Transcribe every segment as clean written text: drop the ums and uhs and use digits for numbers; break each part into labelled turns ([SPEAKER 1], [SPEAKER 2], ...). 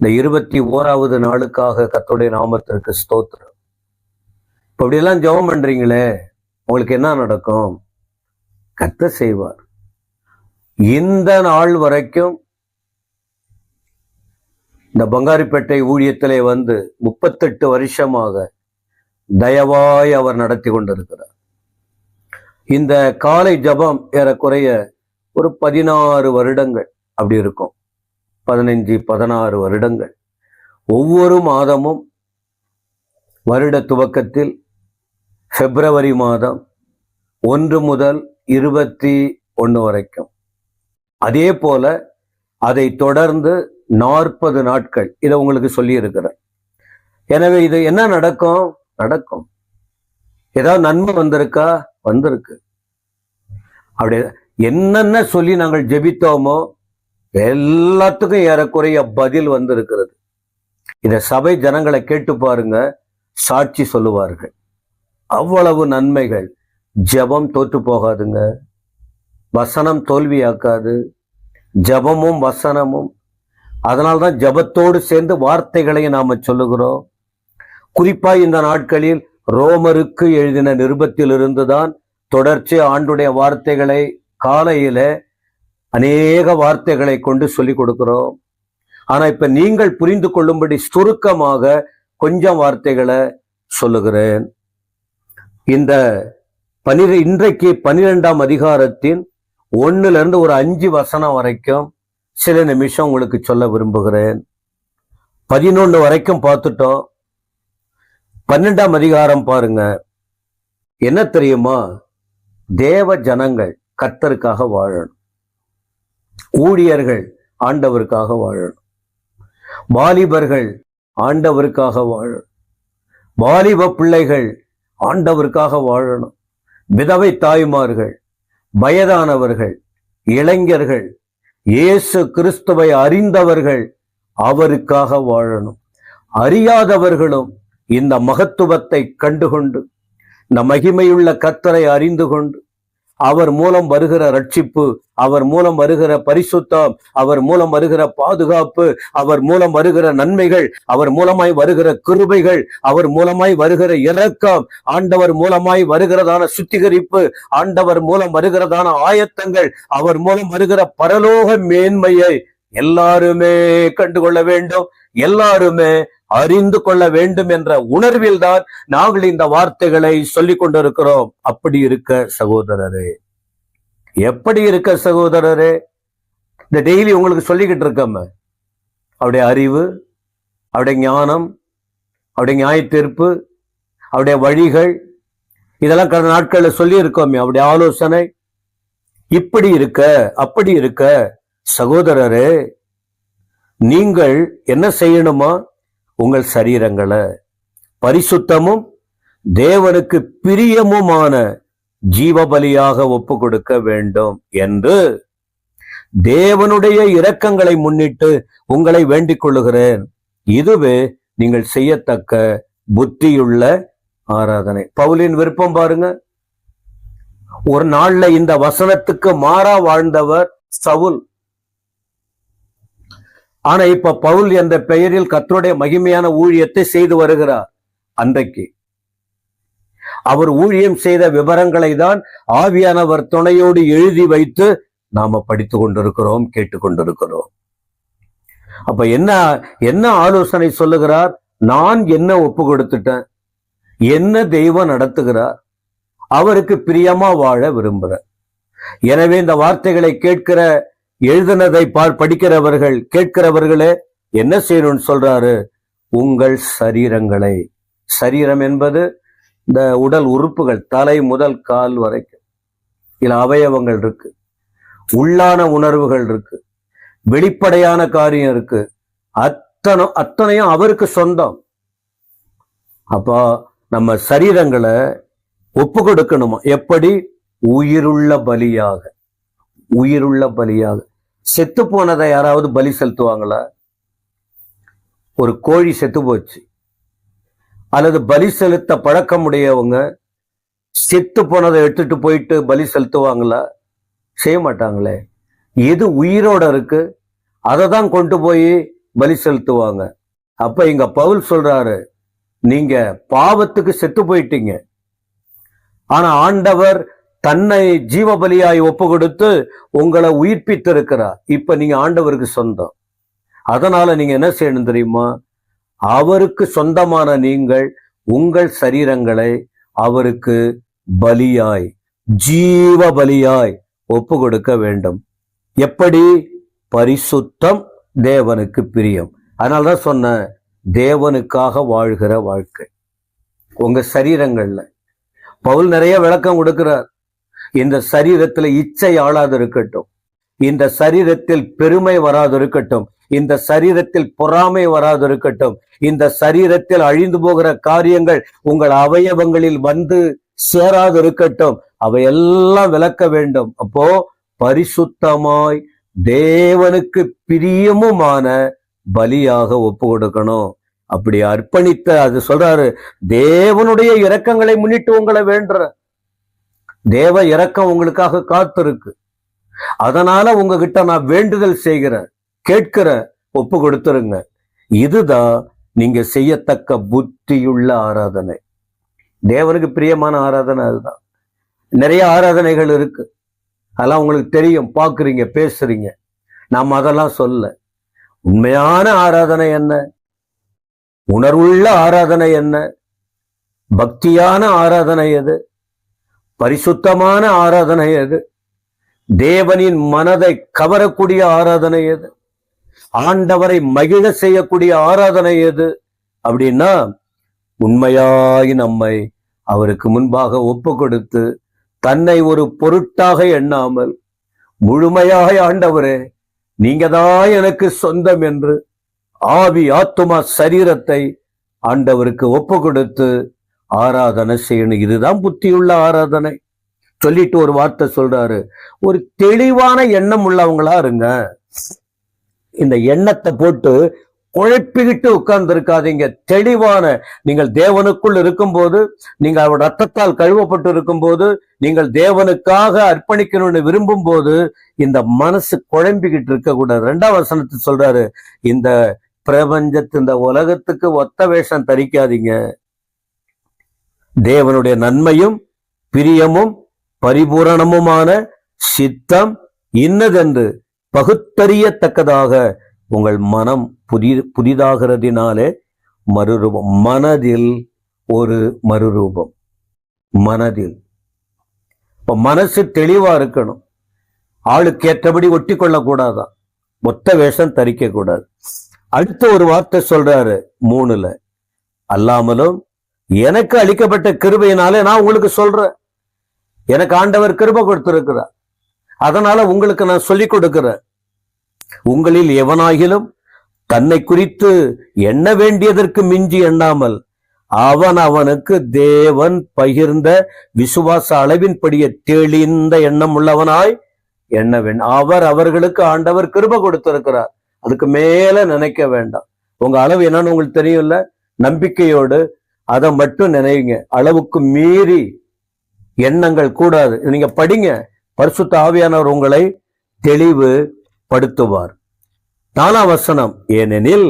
[SPEAKER 1] இந்த 21வது நாளுக்காக கர்த்தருடைய நாமத்திற்கு ஸ்தோத்திரம். இப்ப இப்படியெல்லாம் ஜெபம் பண்றீங்களே, உங்களுக்கு என்ன நடக்கும்? கர்த்தர் செய்வார். இந்த நாள் வரைக்கும் இந்த பங்காரிப்பேட்டை ஊழியத்திலே வந்து 38 வருஷமாக தயவாய் அவர் நடத்தி கொண்டிருக்கிறார். இந்த காலை ஜபம் ஏறக்குறைய ஒரு 16 வருடங்கள் அப்படி இருக்கும், 15-16 வருடங்கள். ஒவ்வொரு மாதமும் வருட துவக்கத்தில் பிப்ரவரி மாதம் 1 முதல் 21 வரைக்கும், அதே போல அதை தொடர்ந்து 40 நாட்கள் இதை உங்களுக்கு சொல்லி இருக்கிறேன். எனவே இது என்ன நடக்கும்? நடக்கும். ஏதாவது நன்மை வந்திருக்கா? வந்திருக்கு. அப்படி என்னென்ன சொல்லி நாங்கள் ஜெபித்தோமோ எல்லாத்துக்கும் ஏறக்குறைய பதில் வந்திருக்கிறது. இத சபை ஜனங்களை கேட்டு பாருங்க, சாட்சி சொல்லுவார்கள். அவ்வளவு நன்மைகள். ஜெபம் தோற்று போகாதுங்க, வசனம் தோல்வியாக்காது, ஜெபமும் வசனமும். அதனால்தான் ஜெபத்தோடு சேர்ந்து வார்த்தைகளையும் நாம சொல்லுகிறோம். குறிப்பா இந்த நாட்களில் ரோமருக்கு எழுதின நிருபத்திலிருந்துதான் தொடர்ச்சி ஆண்டுடைய வார்த்தைகளை காலையில அநேக வார்த்தைகளை கொண்டு சொல்லிக் கொடுக்கிறோம். ஆனா இப்ப நீங்கள் புரிந்து கொள்ளும்படி சுருக்கமாக கொஞ்சம் வார்த்தைகளை சொல்லுகிறேன். இந்த இன்றைக்கு 12ஆம் அதிகாரத்தின் 1ல இருந்து ஒரு 5 வசனம் வரைக்கும் சில நிமிஷம் உங்களுக்கு சொல்ல விரும்புகிறேன். 11 வரைக்கும் பார்த்துட்டோம். 12ஆம் அதிகாரம் பாருங்க. என்ன தெரியுமா? தேவ ஜனங்கள் கர்த்தருக்காக வாழணும், ஊழியர்கள் ஆண்டவருக்காக வாழணும், வாலிபர்கள் ஆண்டவருக்காக வாழணும், வாலிப பிள்ளைகள் ஆண்டவருக்காக வாழணும், விதவை தாய்மார்கள், வயதானவர்கள், இளைஞர்கள், இயேசு கிறிஸ்துவை அறிந்தவர்கள் அவருக்காக வாழணும். அறியாதவர்களும் இந்த மகத்துவத்தை கண்டுகொண்டு, இந்த மகிமையுள்ள கர்த்தரை அறிந்து கொண்டு, அவர் மூலம் வருகிற ரட்சிப்பு, அவர் மூலம் வருகிற பரிசுத்தம், அவர் மூலம் வருகிற பாதுகாப்பு, அவர் மூலம் வருகிற நன்மைகள், அவர் மூலமாய் வருகிற கிருபைகள், அவர் மூலமாய் வருகிற இரக்கம், ஆண்டவர் மூலமாய் வருகிறதான சுத்திகரிப்பு, ஆண்டவர் மூலம் வருகிறதான ஆயத்தங்கள், அவர் மூலம் வருகிற பரலோக மேன்மையை எல்லாருமே கண்டுகொள்ள வேண்டும், எல்லாருமே அறிந்து கொள்ள வேண்டும் என்ற உணர்வில் தான் நாங்கள் இந்த வார்த்தைகளை சொல்லிக் கொண்டிருக்கிறோம். அப்படி இருக்க சகோதரரே, எப்படி இருக்க சகோதரரே? இந்த டெய்லி உங்களுக்கு சொல்லிக்கிட்டு இருக்கோம். அவருடைய அறிவு, அவருடைய ஞானம், அவருடைய நியாயத்தீர்ப்பு, அவருடைய வழிகள், இதெல்லாம் கடந்த நாட்கள்ல சொல்லி இருக்கோமே. அவருடைய ஆலோசனை. இப்படி இருக்க, அப்படி இருக்க சகோதரரே, நீங்கள் என்ன செய்யணுமா? உங்கள் சரீரங்களை பரிசுத்தமும் தேவனுக்கு பிரியமுமான ஜீவபலியாக ஒப்பு கொடுக்க வேண்டும் என்று தேவனுடைய இரக்கங்களை முன்னிட்டு உங்களை வேண்டிக் கொள்ளுகிறேன். இதுவே நீங்கள் செய்யத்தக்க புத்தியுள்ள ஆராதனை. பவுலின் விருப்பம் பாருங்க. ஒரு நாள்ல இந்த வசனத்துக்கு மாறா வாழ்ந்தவர் சவுல். ஆனா இப்ப பவுல் என்ற பெயரில் கர்த்தருடைய மகிமையான ஊழியத்தை செய்து வருகிறார். அன்றைக்கு அவர் ஊழியம் செய்த விவரங்களை தான் ஆவியானவர் துணையோடு எழுதி வைத்து நாம படித்து கொண்டிருக்கிறோம், கேட்டுக்கொண்டிருக்கிறோம். அப்ப என்ன ஆலோசனை சொல்லுகிறார்? நான் என்ன ஒப்பு கொடுத்துட்டேன், என்ன தெய்வம் நடத்துகிறார், அவருக்கு பிரியமா வாழ விரும்புகிறேன். எனவே இந்த வார்த்தைகளை கேட்கிற, எழுதினதை படிக்கிறவர்கள், கேட்கிறவர்களே என்ன செய்யணும்னு சொல்றாரு? உங்கள் சரீரங்களை, சரீரம் என்பது இந்த உடல் உறுப்புகள், தலை முதல் கால் வரைக்கும் இதுல அவயவங்கள் இருக்கு, உள்ளான உணர்வுகள் இருக்கு, வெளிப்படையான காரியம் இருக்கு, அத்தனையும் அவருக்கு சொந்தம். அப்போ நம்ம சரீரங்களை ஒப்பு கொடுக்கணுமா? எப்படி? உயிருள்ள பலியாக. உயிருள்ள பலியாக. செத்து போனதை யாராவது பலி செலுத்துவாங்களா? ஒரு கோழி செத்து போச்சு, அல்லது பலி செலுத்த பழக்கமுடையவங்க செத்து போனதை எடுத்துட்டு போயிட்டு பலி செலுத்துவாங்களா? செய்ய மாட்டாங்களே. எது உயிரோட இருக்கு அதை தான் கொண்டு போய் பலி செலுத்துவாங்க. அப்ப இங்க பவுல் சொல்றாரு, நீங்க பாவத்துக்கு செத்து போயிட்டீங்க, ஆனா ஆண்டவர் தன்னை ஜீவ பலியாய் ஒப்பு கொடுத்து உங்களை உயிர்ப்பித்திருக்கிறார். இப்ப நீங்க ஆண்டவருக்கு சொந்தம். அதனால நீங்க என்ன செய்யணும் தெரியுமா? அவருக்கு சொந்தமான நீங்கள் உங்கள் சரீரங்களை அவருக்கு பலியாய், ஜீவ பலியாய் ஒப்பு கொடுக்க வேண்டும். எப்படி? பரிசுத்தம், தேவனுக்கு பிரியம். அதனாலதான் சொன்ன, தேவனுக்காக வாழ்கிற வாழ்க்கை உங்க சரீரங்கள்ல. பவுல் நிறைய விளக்கம் கொடுக்கிறார். இந்த சரீரத்துல இச்சை ஆளாது இருக்கட்டும், இந்த சரீரத்தில் பெருமை வராது இருக்கட்டும், இந்த சரீரத்தில் பொறாமை வராது இருக்கட்டும், இந்த சரீரத்தில் அழிந்து போகிற காரியங்கள் உங்கள் அவயவங்களில் வந்து சேராது இருக்கட்டும், அவையெல்லாம் விளக்க வேண்டும். அப்போ பரிசுத்தமாய் தேவனுக்கு பிரியமுமான பலியாக ஒப்பு கொடுக்கணும். அப்படி அர்ப்பணித்த, அது சொல்றாரு, தேவனுடைய இரக்கங்களை முன்னிட்டு உங்களை வேண்டுற, தேவ இரக்கம் உங்களுக்காக காத்திருக்கு. அதனால உங்ககிட்ட நான் வேண்டுதல் செய்கிற, கேட்கிற, ஒப்பு கொடுத்துருங்க. இதுதான் நீங்க செய்யத்தக்க புத்தியுள்ள ஆராதனை, தேவனுக்கு பிரியமான ஆராதனை. அதுதான். நிறைய ஆராதனைகள் இருக்கு, அதெல்லாம் உங்களுக்கு தெரியும், பார்க்குறீங்க, பேசுறீங்க. நாம் அதெல்லாம் சொல்ல. உண்மையான ஆராதனை என்ன? உணர்வுள்ள ஆராதனை என்ன? பக்தியான ஆராதனை எது? பரிசுத்தமான ஆராதனை எது? தேவனின் மனதை கவரக்கூடிய ஆராதனை எது? ஆண்டவரை மகிழ செய்யக்கூடிய ஆராதனை எது? அப்படின்னா உண்மையாய் நம்மை அவருக்கு முன்பாக ஒப்பு கொடுத்து, தன்னை ஒரு பொருட்டாக எண்ணாமல் முழுமையாய், ஆண்டவரே நீங்க தான் எனக்கு சொந்தம் என்று ஆவி, ஆத்துமா, சரீரத்தை ஆண்டவருக்கு ஒப்பு கொடுத்து ஆராதனை செய்யணும். இதுதான் புத்தியுள்ள ஆராதனை. சொல்லிட்டு ஒரு வார்த்தை சொல்றாரு, ஒரு தெளிவான எண்ணம் உள்ளவங்களா இருங்க. இந்த எண்ணத்தை போட்டு குழப்பிக்கிட்டு உட்கார்ந்து இருக்காதீங்க. தெளிவான, நீங்கள் தேவனுக்குள் இருக்கும்போது, நீங்கள் அவர் ரத்தத்தால் கழுவப்பட்டு இருக்கும்போது, நீங்கள் தேவனுக்காக அர்ப்பணிக்கணும்னு விரும்பும் போது இந்த மனசு குழம்பிக்கிட்டு இருக்க கூடாது. 2ஆம் வசனத்தை சொல்றாரு, இந்த பிரபஞ்சத்து, இந்த உலகத்துக்கு ஒத்த வேஷம் தரிக்காதீங்க. தேவனுடைய நன்மையும் பிரியமும் பரிபூரணமுமான சித்தம் இன்னதென்று பகுத்தறியத்தக்கதாக உங்கள் மனம் புதிதாகிறதினாலே மறுரூபம். மனதில் ஒரு மறுரூபம். மனதில் இப்ப மனசு தெளிவா இருக்கணும். ஆளுக்கு ஏற்றபடி ஒட்டி கொள்ளக்கூடாதான், ஒத்த வேஷம் தரிக்க கூடாது. அடுத்த ஒரு வார்த்தை சொல்றாரு 3ல, அல்லாமலும் எனக்கு அளிக்கப்பட்ட கிருபையினாலே நான் உங்களுக்கு சொல்றேன். எனக்கு ஆண்டவர் கிருபை கொடுத்திருக்கிறார், அதனால உங்களுக்கு நான் சொல்லிக் கொடுக்கிறேன். உங்களில் எவனாகிலும் தன்னை குறித்து எண்ண வேண்டியதற்கு மிஞ்சி எண்ணாமல் அவனுக்கு தேவன் பகிர்ந்த விசுவாச அளவின்படியே தெளிந்த எண்ணம் உள்ளவனாய் எண்ண வேண்டும். அவர்களுக்கு ஆண்டவர் கிருபை கொடுத்திருக்கிறார், அதுக்கு மேல நினைக்க வேண்டாம். உங்க அளவு என்னன்னு உங்களுக்கு தெரியும்ல, நம்பிக்கையோடு அதை மட்டும் நினைவுங்க. அளவுக்கு மீறி எண்ணங்கள் கூடாது. நீங்க படிங்க, பரிசுத்த ஆவியானவர் உங்களை தெளிவு படுத்துவார். 4ஆம் வசனம், ஏனெனில்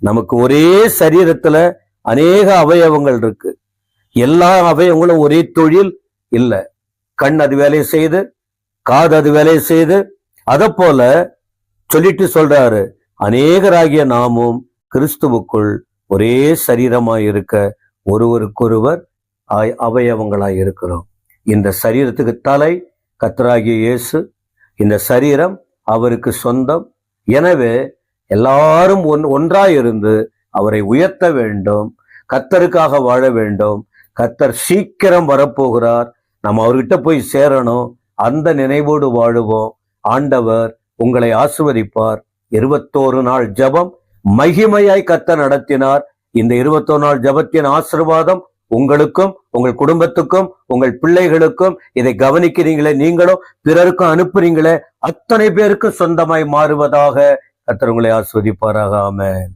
[SPEAKER 1] நமக்கு ஒரே சரீரத்துல அநேக அவயவங்கள் இருக்கு, எல்லா அவயவங்களும் ஒரே தொழில் இல்லை. கண் அது வேலையை செய்து, காது அது வேலையை செய்து, அதை போல சொல்லிட்டு சொல்றாரு, அநேகராகிய நாமும் கிறிஸ்துவுக்குள் ஒரே சரீரமாய் இருக்க ஒருவருக்கொருவர் அவயவங்களாய் இருக்கிறோம். இந்த சரீரத்துக்கு தலை கர்த்தராகிய இயேசு, இந்த சரீரம் அவருக்கு சொந்தம். எனவே எல்லாரும் ஒன்றாயிருந்து அவரை உயர்த்த வேண்டும், கர்த்தருக்காக வாழ வேண்டும். கர்த்தர் சீக்கிரம் வரப்போகிறார், நம்ம அவர்கிட்ட போய் சேரணும். அந்த நினைவோடு வாழுவோம். ஆண்டவர் உங்களை ஆசீர்வதிப்பார். 21 நாள் ஜெபம் மகிமையாய் கர்த்தர் நடத்தினார். இந்த 21 நாள் ஜெபத்தின் ஆசீர்வாதம் உங்களுக்கும், உங்கள் குடும்பத்துக்கும், உங்கள் பிள்ளைகளுக்கும், இதை கவனிக்கிறீங்களே நீங்களும் பிறருக்கும் அனுப்புறீங்களே அத்தனை பேருக்கும் சொந்தமாய் மாறுவதாக. கர்த்தர் உங்களை ஆசீர்வதிப்பாராக. ஆமென்.